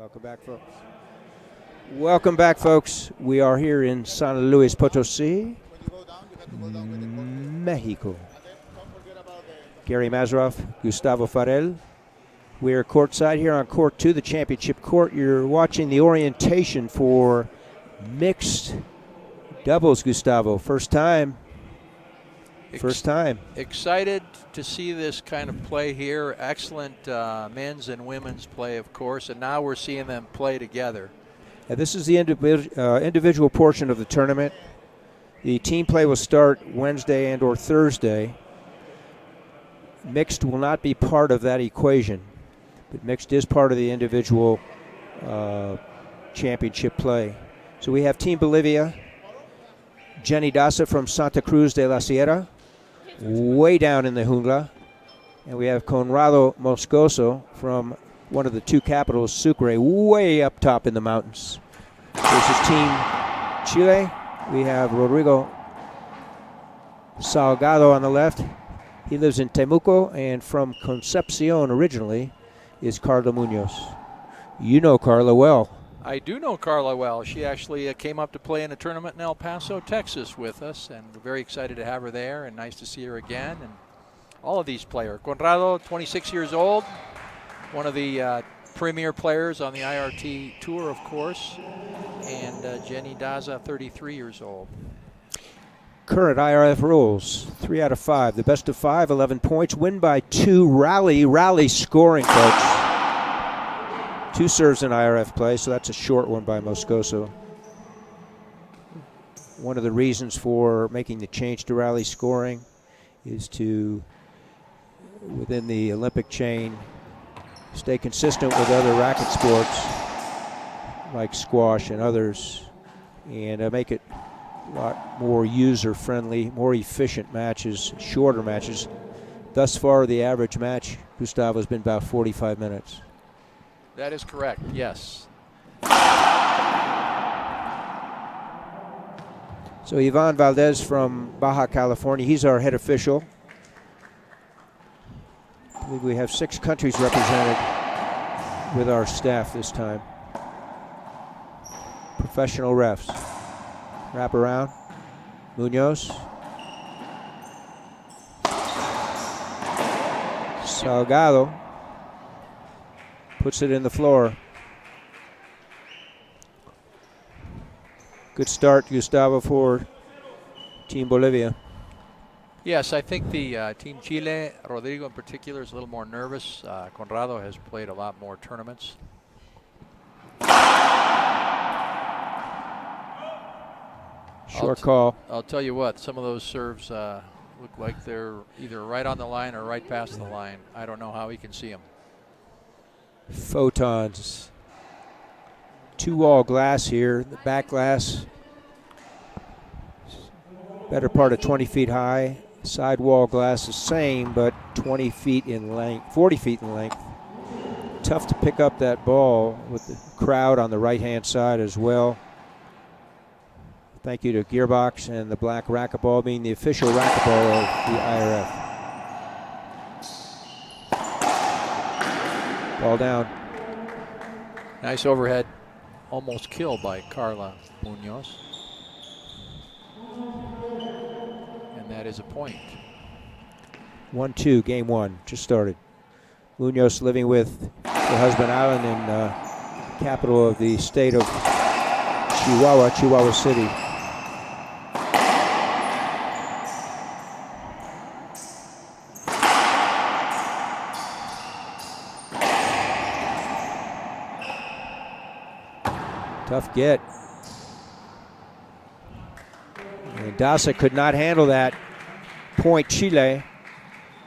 Welcome back, folks. Welcome back, folks. We are here in San Luis Potosí, Mexico. Gary Mazeroff, Gustavo Farel. We're courtside here on court 2, the championship court. You're watching the orientation for mixed doubles, Gustavo. First time. Excited to see this kind of play here. Excellent men's and women's play, of course, and now we're seeing them play together. This is the individual portion of the tournament. The team play will start Wednesday and or Thursday. Mixed will not be part of that equation, but mixed is part of the individual championship play. So we have Team Bolivia, Jenny Daza from Santa Cruz de la Sierra, way down in the jungla. And we have Conrado Moscoso from one of the two capitals, Sucre, way up top in the mountains. Versus Team Chile, we have Rodrigo Salgado on the left. He lives in Temuco, and from Concepcion originally is Carla Munoz. You know Carla well. I do know Carla well. She actually came up to play in a tournament in El Paso, Texas with us, and we're very excited to have her there and nice to see her again. And all of these players. Conrado, 26 years old, one of the premier players on the IRT Tour, of course, and Jenny Daza, 33 years old. Current IRF rules, 3 out of 5. The best of 5, 11 points. Win by 2, rally scoring, folks. 2 serves in IRF play, so that's a short one by Moscoso. One of the reasons for making the change to rally scoring is to, within the Olympic chain, stay consistent with other racket sports like squash and others, and make it a lot more user-friendly, more efficient matches, shorter matches. Thus far, the average match, Gustavo, has been about 45 minutes. That is correct, yes. So Ivan Valdez from Baja California, he's our head official. I believe we have 6 countries represented with our staff this time. Professional refs. Wrap around. Munoz. Salgado puts it in the floor. Good start, Gustavo, for Team Bolivia. Yes, I think the Team Chile, Rodrigo in particular, is a little more nervous. Conrado has played a lot more tournaments. Short call. I'll tell you what, some of those serves look like they're either right on the line or right past the line. I don't know how he can see them. Photons. 2-wall glass here. The back glass, better part of 20 feet high. Sidewall glass the same, but 20 feet in length, 40 feet in length. Tough to pick up that ball with the crowd on the right-hand side as well. Thank you to Gearbox and the black racquetball being the official racquetball of the IRF. Ball down. Nice overhead. Almost killed by Carla Munoz. And that is a point. 1-2, game 1, just started. Munoz living with her husband Alan in capital of the state of Chihuahua City. Tough get. And Daza could not handle that. Point Chile.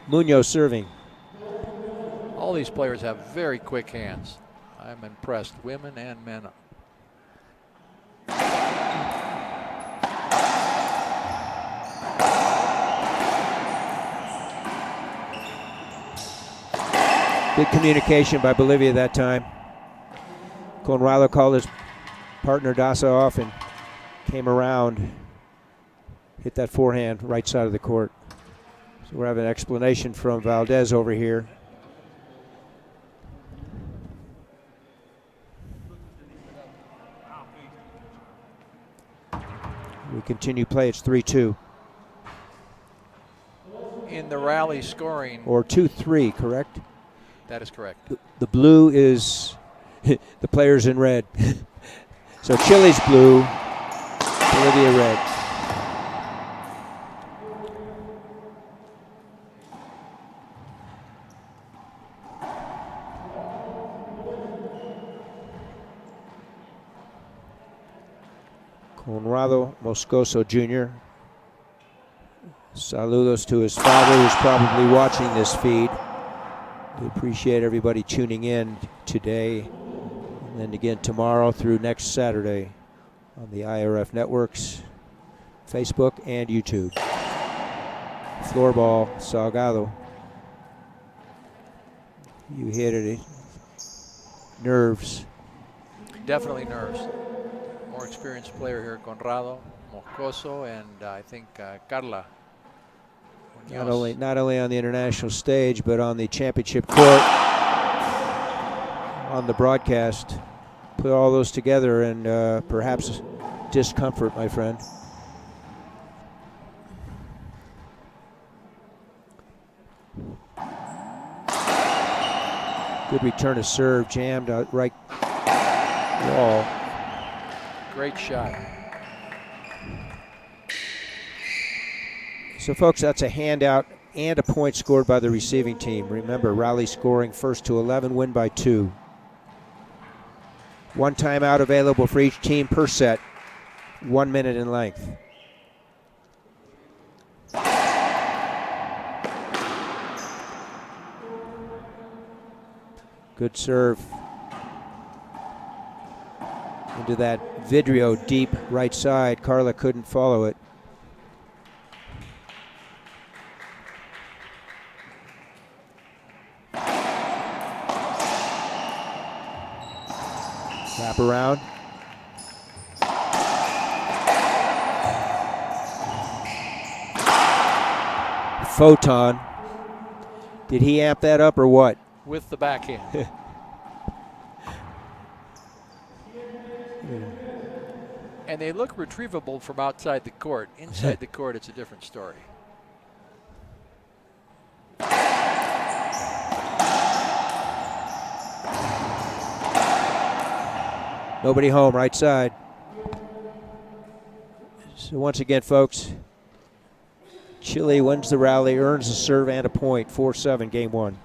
Munoz serving. All these players have very quick hands. I'm impressed, women and men. Good communication by Bolivia that time. Conrado called his partner Daza off and came around, hit that forehand right side of the court. So we're having an explanation from Valdez over here. continue play. It's 3-2. In the rally scoring. Or 2-3, correct? That is correct. The blue is the players in red. So Chile's blue, Bolivia red. Conrado Moscoso Jr. Saludos to his father, who's probably watching this feed. We appreciate everybody tuning in today and then again tomorrow through next Saturday on the IRF Networks, Facebook, and YouTube. Floorball, Salgado. You hit it. Nerves. Definitely nerves. More experienced player here, Conrado Moscoso, and I think Carla. Not only on the international stage, but on the championship court, on the broadcast. Put all those together and perhaps discomfort, my friend. Good return to serve, jammed out right wall. Great shot. So, folks, that's a handout and a point scored by the receiving team. Remember, rally scoring first to 11, win by 2. One timeout available for each team per set, 1 minute in length. Good serve into that Vidrio deep right side. Carla couldn't follow it. Wrap around. Photon. Did he amp that up or what? With the backhand. And they look retrievable from outside the court. Inside the court, it's a different story. Nobody home, right side. So once again, folks, Chile wins the rally, earns a serve and a point, 4-7, game 1.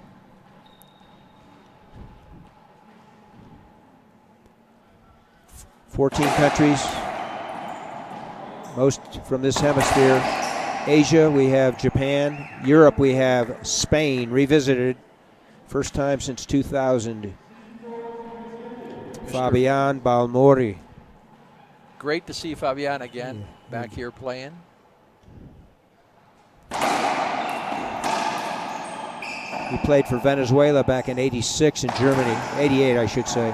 Fourteen countries, most from this hemisphere. Asia, we have Japan. Europe, we have Spain, revisited. First time since 2000. Fabian Balmori. Great to see Fabian again back here playing. He played for Venezuela back in '86 in Germany, '88 I should say.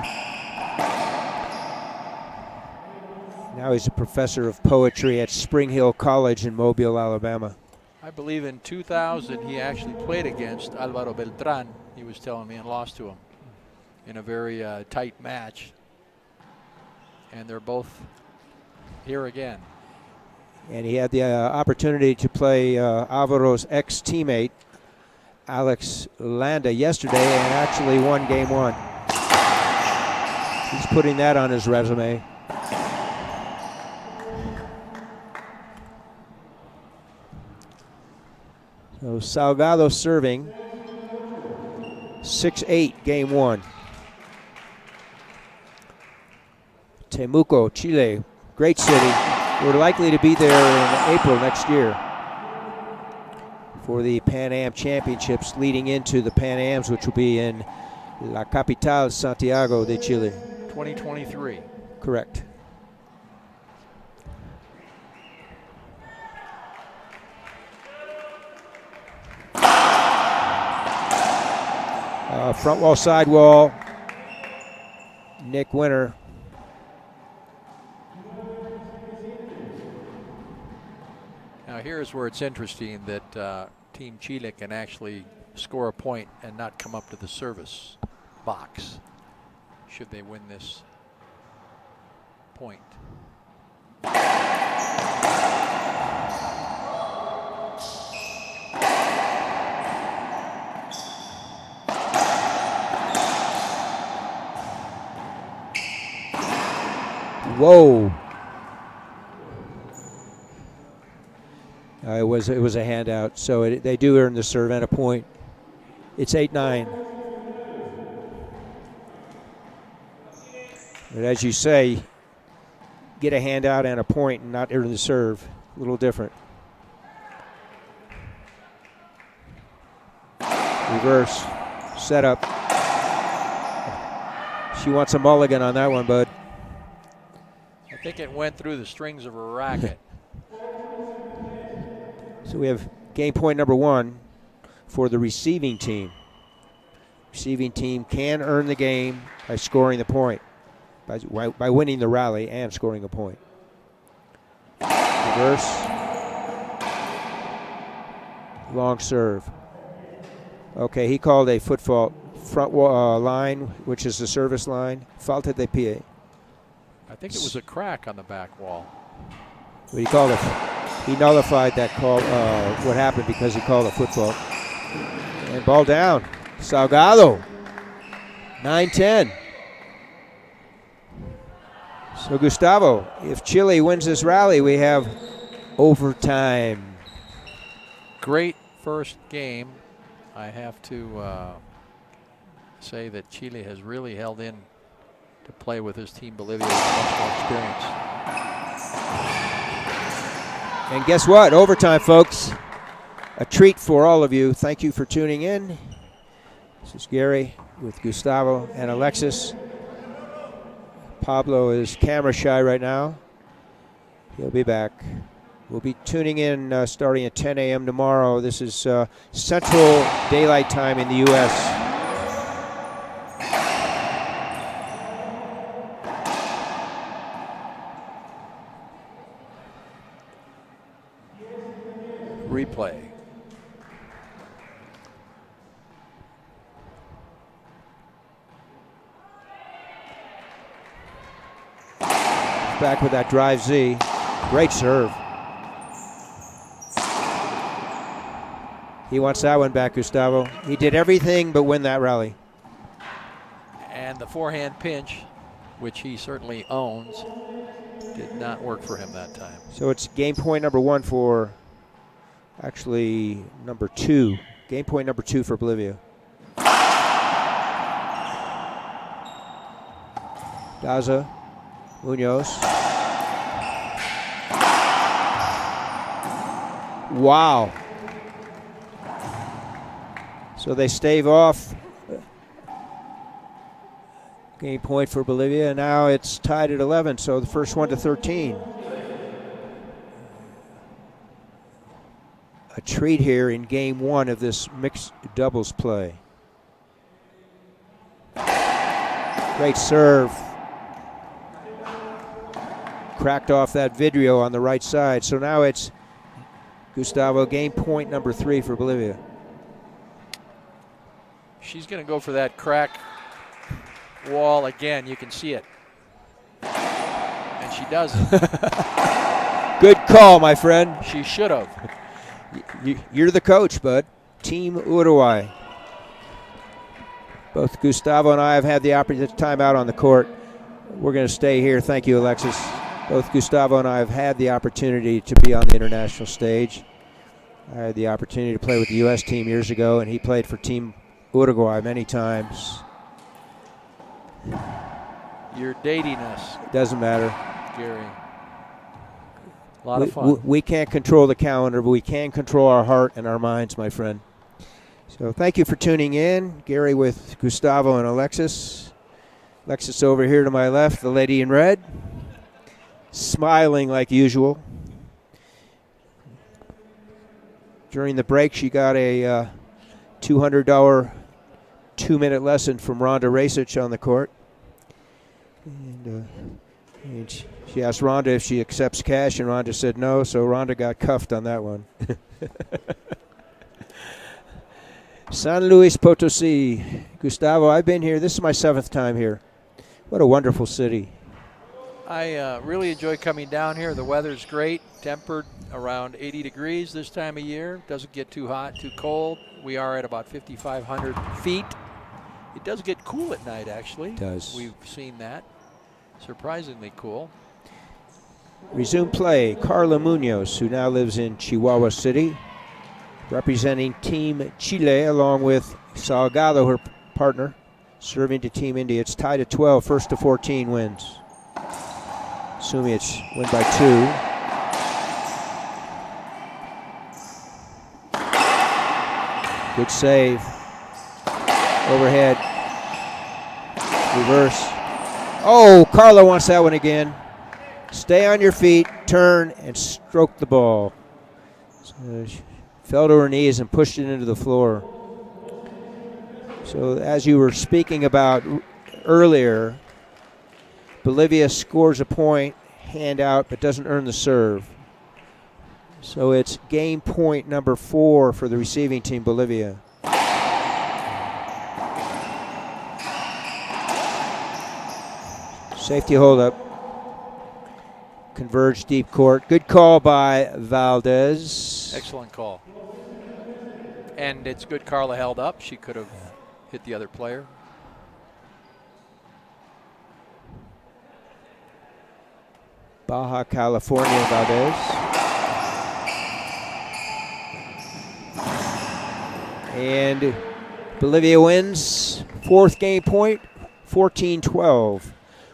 Now he's a professor of poetry at Spring Hill College in Mobile, Alabama. I believe in 2000 he actually played against Álvaro Beltrán, he was telling me, and lost to him in a very tight match. And they're both here again. And he had the opportunity to play Alvaro's ex-teammate, Alex Landa, yesterday and actually won game 1. He's putting that on his resume. So Salgado serving, 6-8, game 1. Temuco, Chile, great city. We're likely to be there in April next year for the Pan Am Championships leading into the Pan Ams, which will be in La Capital, Santiago de Chile. 2023. Correct. Front wall, side wall, Nick Winter. Now here's where it's interesting that Team Chile can actually score a point and not come up to the service box should they win this point. Whoa. It was a handout, so they do earn the serve and a point. It's 8-9. But as you say, get a handout and a point and not earn the serve. A little different. Reverse. Setup. She wants a mulligan on that one, bud. I think it went through the strings of her racket. So we have game point number 1 for the receiving team. Receiving team can earn the game by scoring the point, by winning the rally and scoring a point. Reverse. Long serve. Okay, he called a foot fault. Front line, which is the service line. Falta de pie. I think it was a crack on the back wall. But he called it. He nullified that call. What happened because he called a foot fault. And ball down. Salgado. 9-10. So Gustavo, if Chile wins this rally, we have overtime. Great first game. I have to say that Chile has really held in to play with his team Bolivia with much more experience. And guess what? Overtime, folks. A treat for all of you. Thank you for tuning in. This is Gary with Gustavo and Alexis. Pablo is camera shy right now. He'll be back. We'll be tuning in starting at 10 a.m. tomorrow. This is Central Daylight Time in the U.S. Replay. Back with that drive Z. Great serve. He wants that one back, Gustavo. He did everything but win that rally. And the forehand pinch, which he certainly owns, did not work for him that time. So it's game point number 1 for, actually number 2. Game point number 2 for Bolivia. Daza, Munoz. Wow. So they stave off. Game point for Bolivia. Now it's tied at 11, so the first one to 13. A treat here in game 1 of this mixed doubles play. Great serve. Cracked off that video on the right side. So now it's Gustavo, game point number 3 for Bolivia. She's going to go for that crack wall again. You can see it. And she doesn't. Good call, my friend. She should have. You're the coach, bud. Team Uruguay. Both Gustavo and I have had the opportunity to time out on the court. We're going to stay here. Thank you, Alexis. Both Gustavo and I have had the opportunity to be on the international stage. I had the opportunity to play with the U.S. team years ago, and he played for Team Uruguay many times. You're dating us. Doesn't matter. Gary. A lot of fun. We can't control the calendar, but we can control our heart and our minds, my friend. So thank you for tuning in. Gary with Gustavo and Alexis. Alexis over here to my left, the lady in red. Smiling like usual. During the break, she got a $200 2-minute lesson from Rhonda Racich on the court. And she asked Rhonda if she accepts cash, and Rhonda said no, so Rhonda got cuffed on that one. San Luis Potosi. Gustavo, I've been here. This is my 7th time here. What a wonderful city. I really enjoy coming down here. The weather's great, tempered around 80 degrees this time of year. Doesn't get too hot, too cold. We are at about 5,500 feet. It does get cool at night, actually. It does. We've seen that. Surprisingly cool. Resume play. Carla Munoz, who now lives in Chihuahua City, representing Team Chile, along with Salgado, her partner, serving to Team India. It's tied at 12. First to 14 wins. Assuming it's win by 2. Good save. Overhead. Reverse. Oh, Carla wants that one again. Stay on your feet, turn, and stroke the ball. So she fell to her knees and pushed it into the floor. So as you were speaking about earlier, Bolivia scores a point, hand out, but doesn't earn the serve. So it's game point number 4 for the receiving team, Bolivia. Safety holdup. Converge deep court. Good call by Valdez. Excellent call. And it's good Carla held up. She could have hit the other player. Baja California, Valdez. And Bolivia wins. 4th game point, 14-12.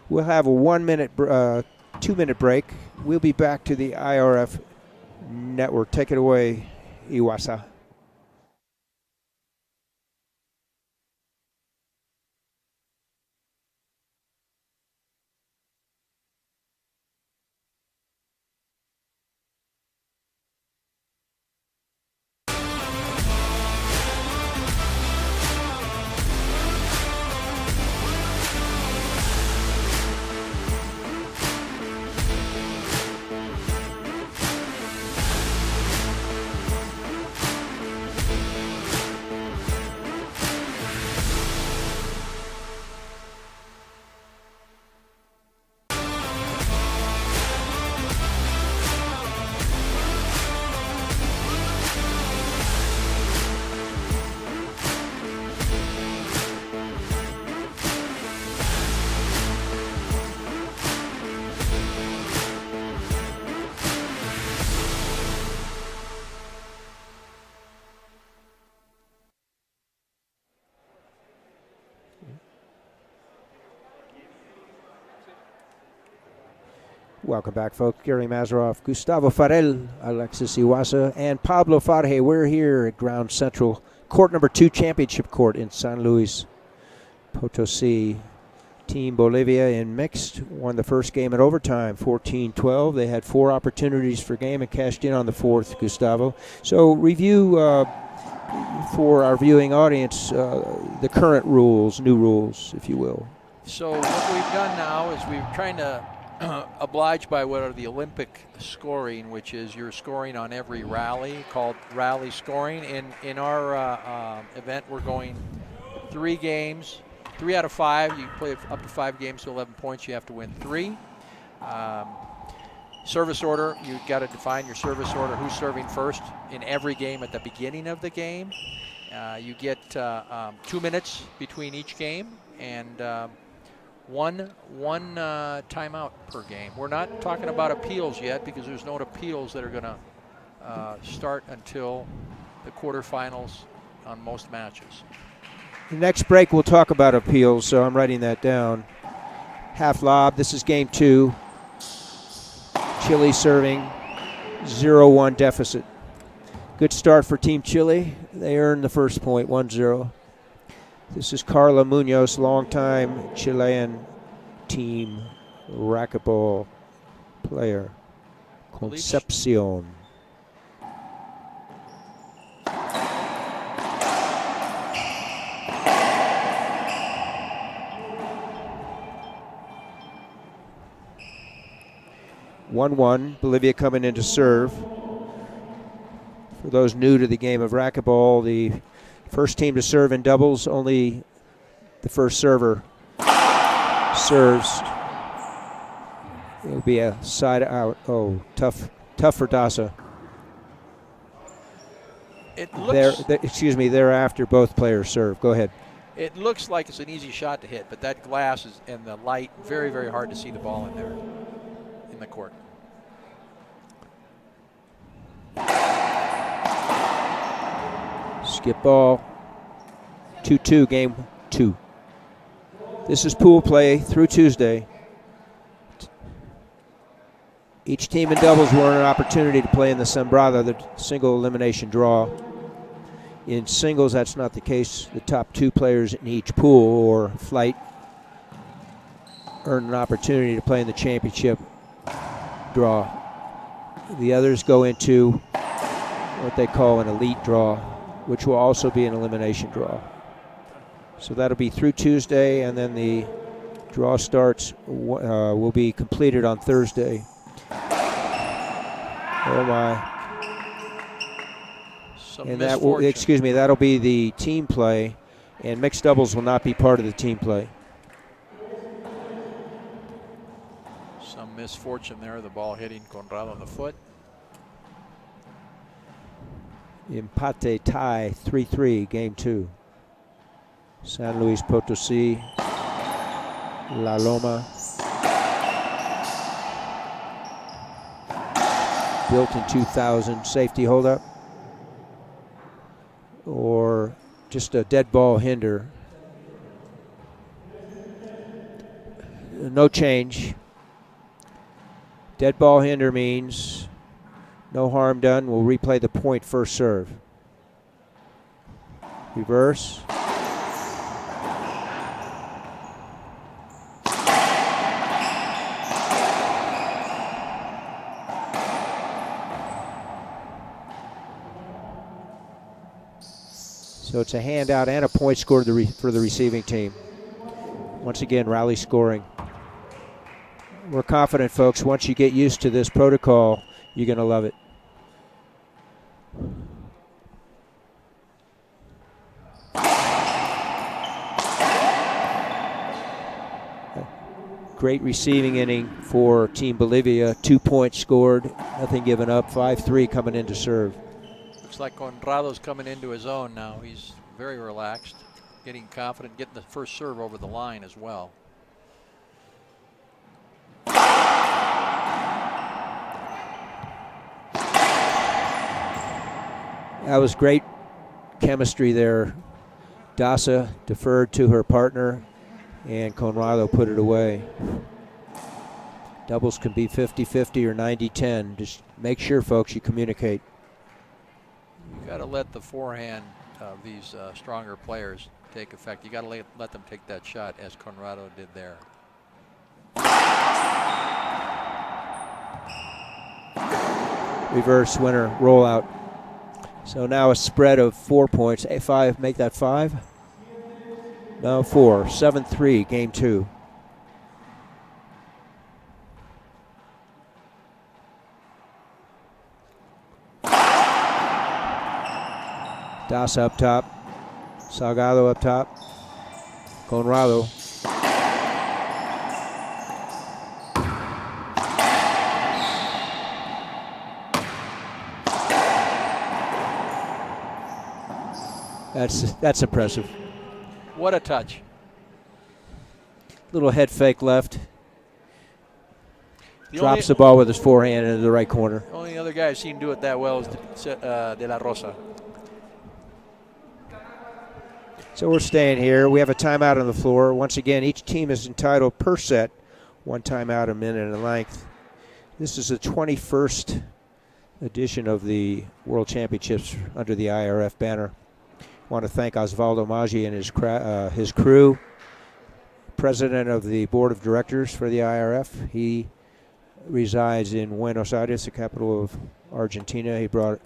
We'll have a 2-minute break. We'll be back to the IRF network. Take it away, Iwasa. Welcome back, folks. Gary Mazeroff, Gustavo Farel, Alexis Iwasa, and Pablo Farge. We're here at Ground Central, court number 2, championship court in San Luis Potosi. Team Bolivia in mixed won the first game in overtime, 14-12. They had 4 opportunities for game and cashed in on the 4th, Gustavo. So review for our viewing audience the current rules, new rules, if you will. So what we've done now is we're trying to oblige by what are the Olympic scoring, which is you're scoring on every rally, called rally scoring. In our event, we're going 3 games, 3 out of 5. You play up to 5 games to 11 points. You have to win 3. Service order, you've got to define your service order, who's serving first in every game at the beginning of the game. You get 2 minutes between each game, and one timeout per game. We're not talking about appeals yet because there's no appeals that are going to start until the quarterfinals on most matches. The next break we'll talk about appeals, so I'm writing that down. Half lob, this is game 2. Chile serving, 0-1 deficit. Good start for Team Chile. They earned the first point, 1-0. This is Carla Munoz, longtime Chilean team racquetball player. Concepcion. Bolivia coming in to serve. For those new to the game of racquetball, the first team to serve in doubles, only the first server serves. It'll be a side out. Oh, tough for Dasa. It looks. Thereafter, both players serve. Go ahead. It looks like it's an easy shot to hit, but that glass is and the light, very, very hard to see the ball in there, in the court. Skip ball. 2-2, game 2. This is pool play through Tuesday. Each team in doubles will earn an opportunity to play in the Sembrada, the single elimination draw. In singles, that's not the case. The top 2 players in each pool or flight earn an opportunity to play in the championship draw. The others go into what they call an elite draw, which will also be an elimination draw. So that'll be through Tuesday, and then the draw starts will be completed on Thursday. Oh my. And that will, excuse me, that'll be the team play, and mixed doubles will not be part of the team play. Some misfortune there, the ball hitting Conrado on the foot. Empate tie, 3-3, game 2. San Luis Potosí, La Loma. Built in 2000, safety holdup, or just a dead ball hinder. No change. Dead ball hinder means no harm done. We'll replay the point first serve. Reverse. So it's a handout and a point scored for the receiving team. Once again, rally scoring. We're confident, folks. Once you get used to this protocol, you're going to love it. Great receiving inning for Team Bolivia. 2 points scored, nothing given up. 5-3 coming in to serve. Looks like Conrado's coming into his own now. He's very relaxed, getting confident, getting the first serve over the line as well. That was great chemistry there. Dasa deferred to her partner, and Conrado put it away. Doubles can be 50-50 or 90-10. Just make sure, folks, you communicate. You got to let the forehand of these stronger players take effect. You got to let them take that shot, as Conrado did there. Reverse winner, roll out. So now a spread of 4 points. A5, make that 5. No, 4. 7-3, game 2. Das up top. Salgado up top. Conrado. That's impressive. What a touch. Little head fake left. Drops the ball with his forehand into the right corner. The only other guy I've seen do it that well is De La Rosa. So we're staying here. We have a timeout on the floor. Once again, each team is entitled per set 1 timeout a minute in length. This is the 21st edition of the World Championships under the IRF banner. I want to thank Osvaldo Maggi and his crew, president of the board of directors for the IRF. He resides in Buenos Aires, the capital of Argentina. He brought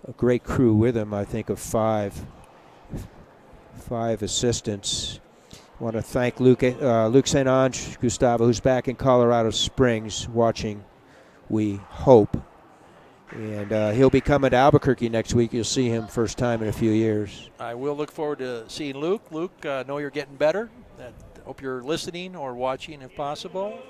a great crew with him, I think, of five assistants. I want to thank Luke St. Ange, Gustavo, who's back in Colorado Springs watching, we hope. And he'll be coming to Albuquerque next week. You'll see him first time in a few years. I will look forward to seeing Luke. Luke, know you're getting better. Hope you're listening or watching if possible.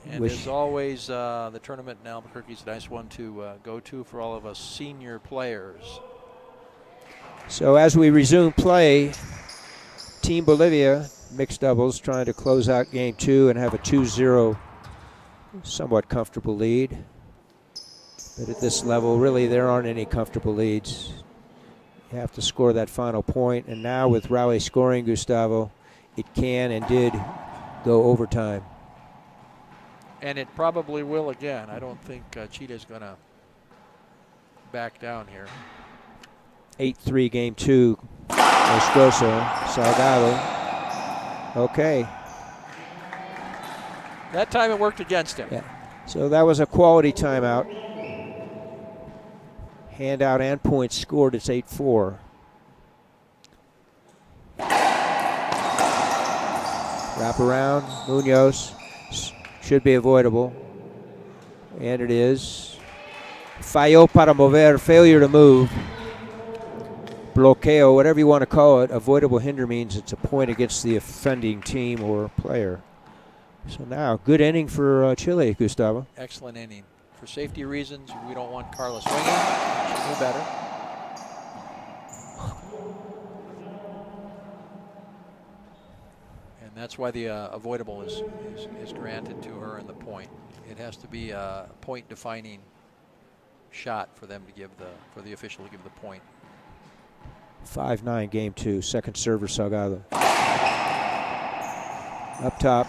And as always, the tournament in Albuquerque is a nice one to go to for all of us senior players. So as we resume play, Team Bolivia, mixed doubles, trying to close out game 2 and have a 2-0 somewhat comfortable lead. But at this level, really, there aren't any comfortable leads. You have to score that final point. And now with rally scoring, Gustavo, it can and did go overtime. And it probably will again. I don't think Chile's going to back down here. 8-3 game 2. Moscoso, Salgado. Okay. That time it worked against him. Yeah. So that was a quality timeout. Handout and points scored. It's 8-4. Wrap around. Munoz. Should be avoidable. And it is. Falló para mover. Failure to move. Bloqueo, whatever you want to call it. Avoidable hinder means it's a point against the offending team or player. So now, good inning for Chile, Gustavo. Excellent inning. For safety reasons, we don't want Carla swinging. She knew better. And that's why the avoidable is granted to her in the point. It has to be a point-defining shot for them to give for the official to give the point. 5-9 game 2. Second server Salgado. Up top.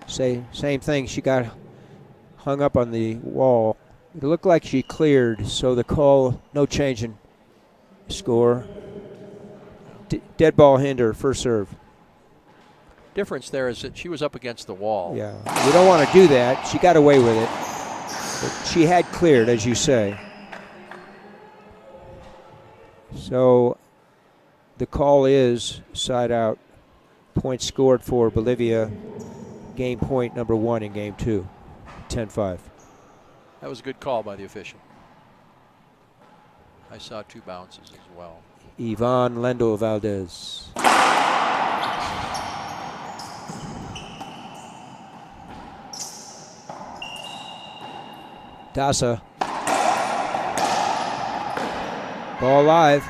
Same thing. She got hung up on the wall. It looked like she cleared, so the call, no change in score. Dead ball hinder, first serve. Difference there is that she was up against the wall. Yeah, you don't want to do that. She got away with it. But she had cleared, as you say. So the call is side out. Point scored for Bolivia. Game point number 1 in game 2. 10-5. That was a good call by the official. I saw 2 bounces as well. Ivan Lendo Valdez. Dasa. Ball live.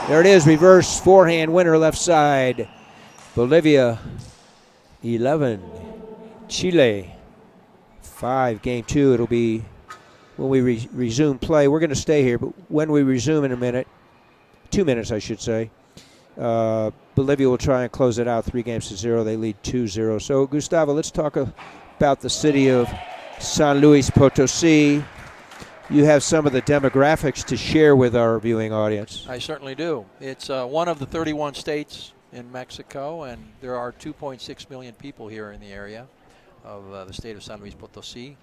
There it is, reverse forehand winner left side. Bolivia 11, Chile 5, game 2. It'll be when we resume play. We're going to stay here, but when we resume in a minute, 2 minutes I should say, Bolivia will try and close it out 3-0. They lead 2-0. So Gustavo, let's talk about the city of San Luis Potosí. You have some of the demographics to share with our viewing audience. I certainly do. It's one of the 31 states in Mexico, and there are 2.6 million people here in the area of the state of San Luis Potosí.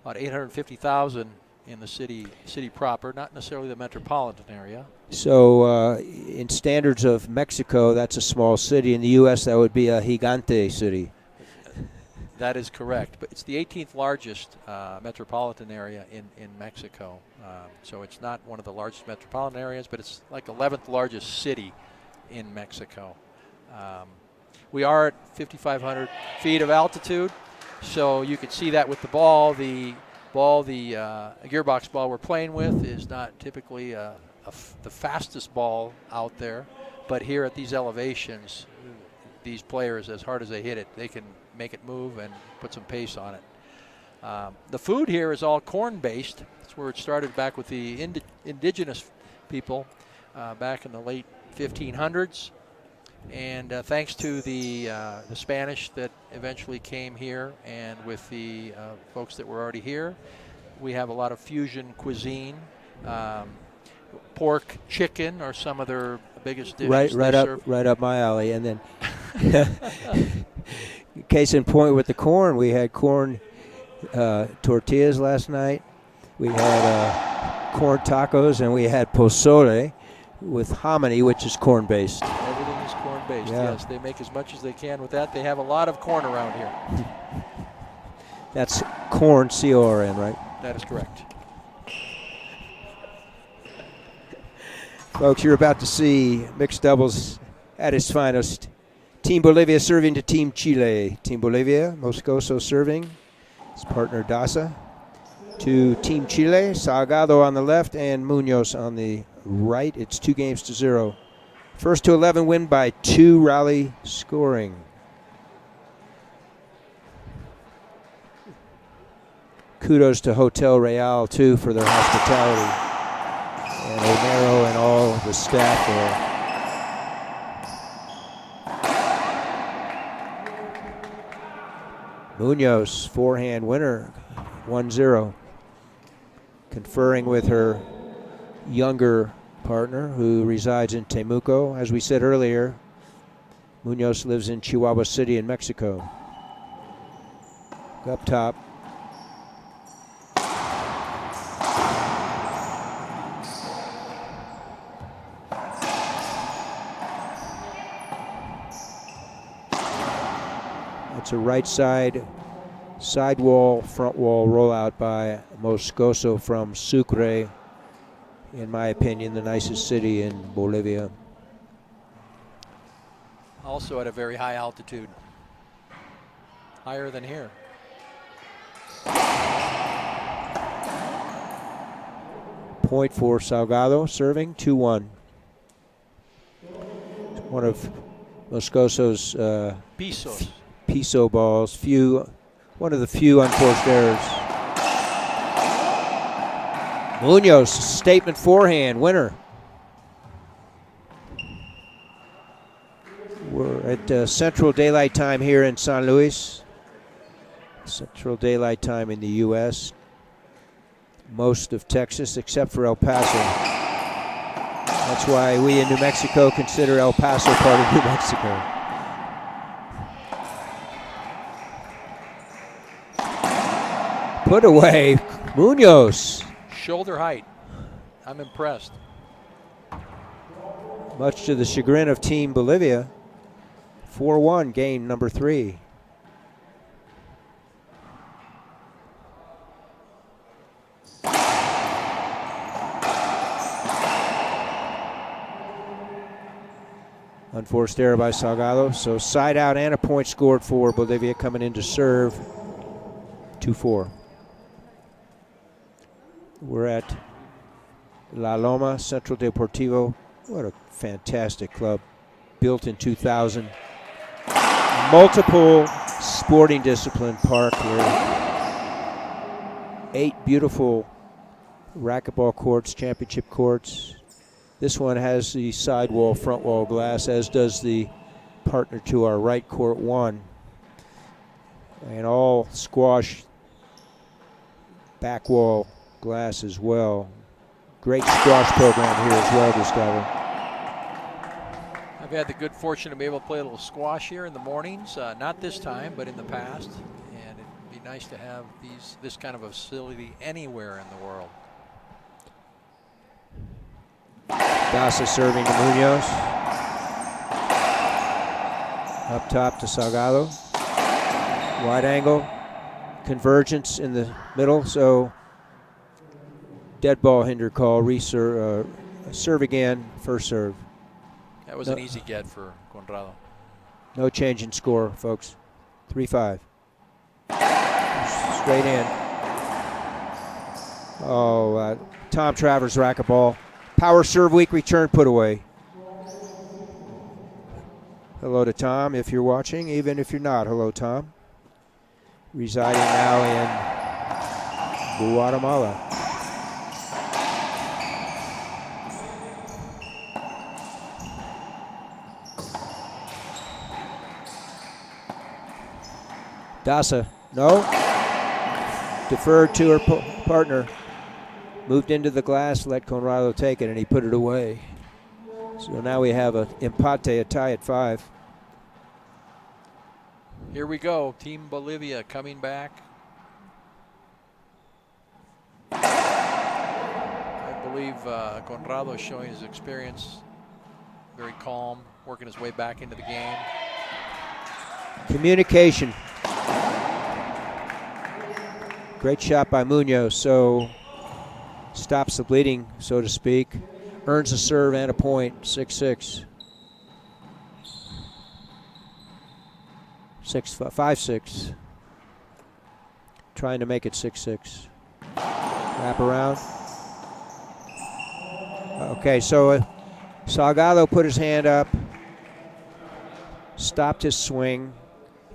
About 850,000 in the city proper, not necessarily the metropolitan area. So in standards of Mexico, that's a small city. In the U.S., that would be a gigante city. That is correct, but it's the 18th largest metropolitan area in Mexico. So it's not one of the largest metropolitan areas, but it's like 11th largest city in Mexico. We are at 5,500 feet of altitude, so you can see that with the ball. The gearbox ball we're playing with is not typically the fastest ball out there, but here at these elevations, these players, as hard as they hit it, they can make it move and put some pace on it. The food here is all corn-based. That's where it started back with the indigenous people back in the late 1500s. And thanks to the Spanish that eventually came here, and with the folks that were already here, we have a lot of fusion cuisine. Pork, chicken are some of their biggest dishes. Right up my alley. And then case in point with the corn, we had corn tortillas last night. We had corn tacos, and we had pozole with hominy, which is corn-based. Everything is corn-based, yeah. Yes. They make as much as they can with that. They have a lot of corn around here. That's corn, C-O-R-N, right? That is correct. Folks, you're about to see mixed doubles at its finest. Team Bolivia serving to Team Chile. Team Bolivia, Moscoso serving. His partner Dasa. To Team Chile, Salgado on the left and Munoz on the right. It's 2-0. First to 11 win by 2 rally scoring. kudos to Hotel Real, too, for their hospitality. And Homero and all the staff there. Munoz, forehand winner, 1-0. Conferring with her younger partner who resides in Temuco. As we said earlier, Munoz lives in Chihuahua City in Mexico. Up top. It's a right side, sidewall, front wall rollout by Moscoso from Sucre. In my opinion, the nicest city in Bolivia. Also at a very high altitude. Higher than here. Point for Salgado, serving 2-1. One of Moscoso's piso balls. One of the few unforced errors. Munoz, statement forehand, winner. We're at Central Daylight Time here in San Luis. Central Daylight Time in the U.S. Most of Texas except for El Paso. That's why we in New Mexico consider El Paso part of New Mexico. Put away, Munoz. Shoulder height. I'm impressed. Much to the chagrin of Team Bolivia. 4-1, game number 3. Unforced error by Salgado. So side out and a point scored for Bolivia coming in to serve. 2-4. We're at La Loma, Centro Deportivo. What a fantastic club. Built in 2000. Multiple sporting discipline park where 8 beautiful racquetball courts, championship courts. This one has the sidewall, front wall glass, as does the partner to our right, court 1. And all squash back wall glass as well. Great squash program here as well, Gustavo. I've had the good fortune to be able to play a little squash here in the mornings. Not this time, but in the past. And it'd be nice to have this kind of a facility anywhere in the world. Daza serving to Munoz. Up top to Salgado. Wide angle. Convergence in the middle. So dead ball hinder call. Serve again. First serve. That was an easy get for Conrado. No change in score, folks. 3-5. Straight in. Oh, Tom Travers racquetball. Power serve weak return put away. Hello to Tom if you're watching, even if you're not. Hello, Tom. Residing now in Guatemala. Daza, no. Deferred to her partner. Moved into the glass, let Conrado take it, and he put it away. So now we have a empate, a tie at 5. Here we go. Team Bolivia coming back. I believe Conrado is showing his experience. Very calm, working his way back into the game. Communication. Great shot by Munoz. So stops the bleeding, so to speak. Earns a serve and a point. 6-6. 5-6. Trying to make it 6-6. Wrap around. Okay, so Salgado put his hand up, stopped his swing,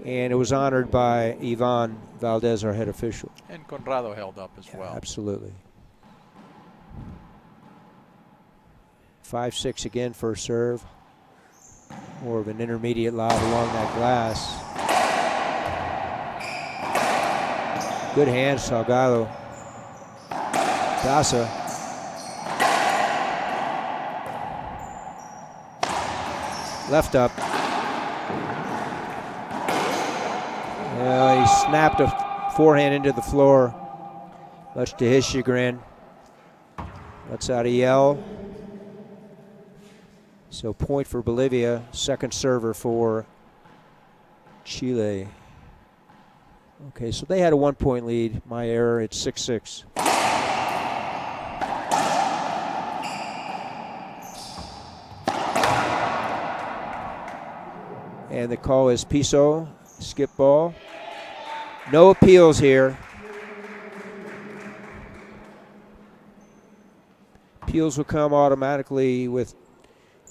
And it was honored by Ivan Valdez, our head official. And Conrado held up as well. Absolutely. 5-6 again, first serve. More of an intermediate lob along that glass. Good hand, Salgado. Daza. Left up. He snapped a forehand into the floor, much to his chagrin. Lets out a yell. So point for Bolivia, second server for Chile. Okay, so they had a 1-point lead. My error, it's 6-6. And the call is Piso, skip ball. No appeals here. Appeals will come automatically with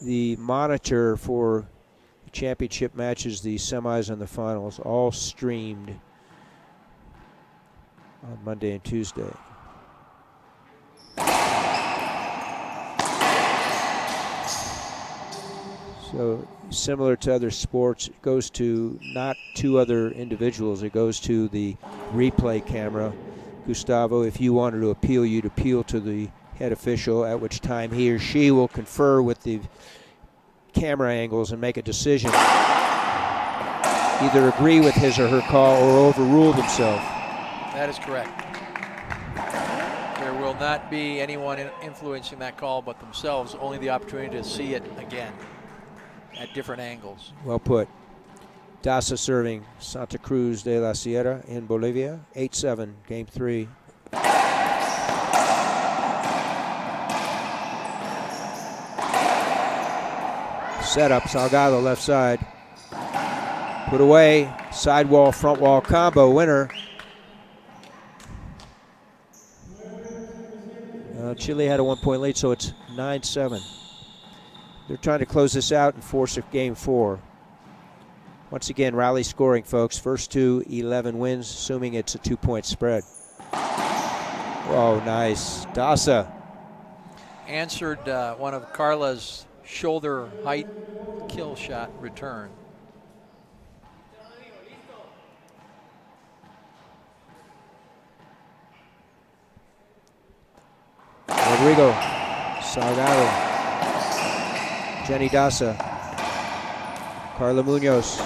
the monitor for the championship matches, the semis and the finals, all streamed on Monday and Tuesday. So similar to other sports, it goes to not two other individuals, it goes to the replay camera. Gustavo, if you wanted to appeal, you'd appeal to the head official, at which time he or she will confer with the camera angles and make a decision. Either agree with his or her call or overrule themselves. That is correct. There will not be anyone influencing that call but themselves, only the opportunity to see it again at different angles. Well put. Daza serving Santa Cruz de la Sierra in Bolivia. 8-7, game 3. Set up, Salgado left side. Put away, side wall, front wall combo, winner. Chile had a 1-point lead, so it's 9-7. They're trying to close this out and force a game 4. Once again, rally scoring, folks. First 2, 11 wins, assuming it's a 2-point spread. Oh, nice. Daza. Answered one of Carla's shoulder height kill shot return. Rodrigo, Salgado, Jenny Daza, Carla Munoz.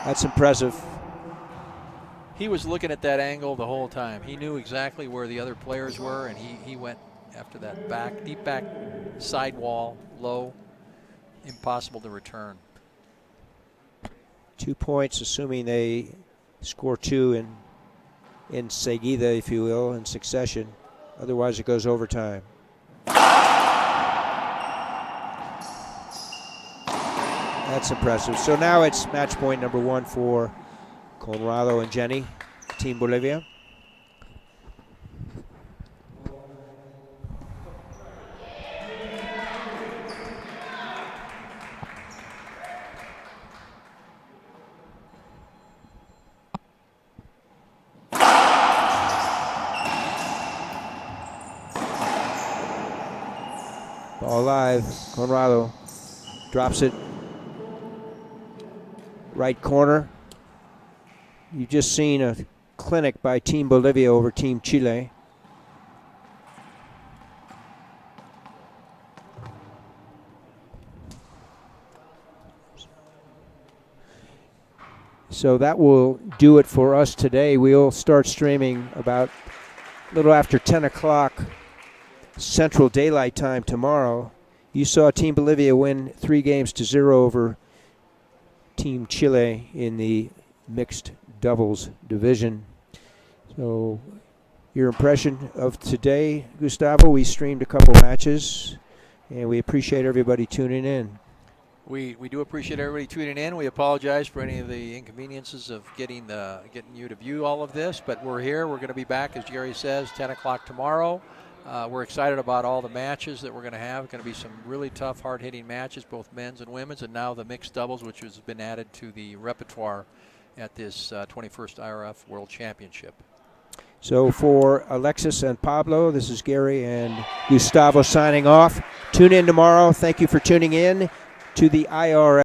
That's impressive. He was looking at that angle the whole time. He knew exactly where the other players were, and he went after that back, deep back side wall, low, impossible to return. 2 points, assuming they score 2 in seguida, if you will, in succession. Otherwise, it goes overtime. That's impressive. So now it's match point number 1 for Conrado and Jenny, Team Bolivia. Ball live, Conrado drops it. Right corner. You've just seen a clinic by Team Bolivia over Team Chile. So that will do it for us today. We'll start streaming about a little after 10 o'clock Central Daylight Time tomorrow. You saw Team Bolivia win 3-0 over Team Chile in the mixed doubles division. So your impression of today, Gustavo? We streamed a couple matches, and we appreciate everybody tuning in. We do appreciate everybody tuning in. We apologize for any of the inconveniences of getting you to view all of this, but we're here. We're going to be back, as Jerry says, 10 o'clock tomorrow. We're excited about all the matches that we're going to have. Going to be some really tough, hard-hitting matches, both men's and women's, and now the mixed doubles, which has been added to the repertoire at this 21st IRF World Championship. So for Alexis and Pablo, this is Gary and Gustavo signing off. Tune in tomorrow. Thank you for tuning in to the IRF.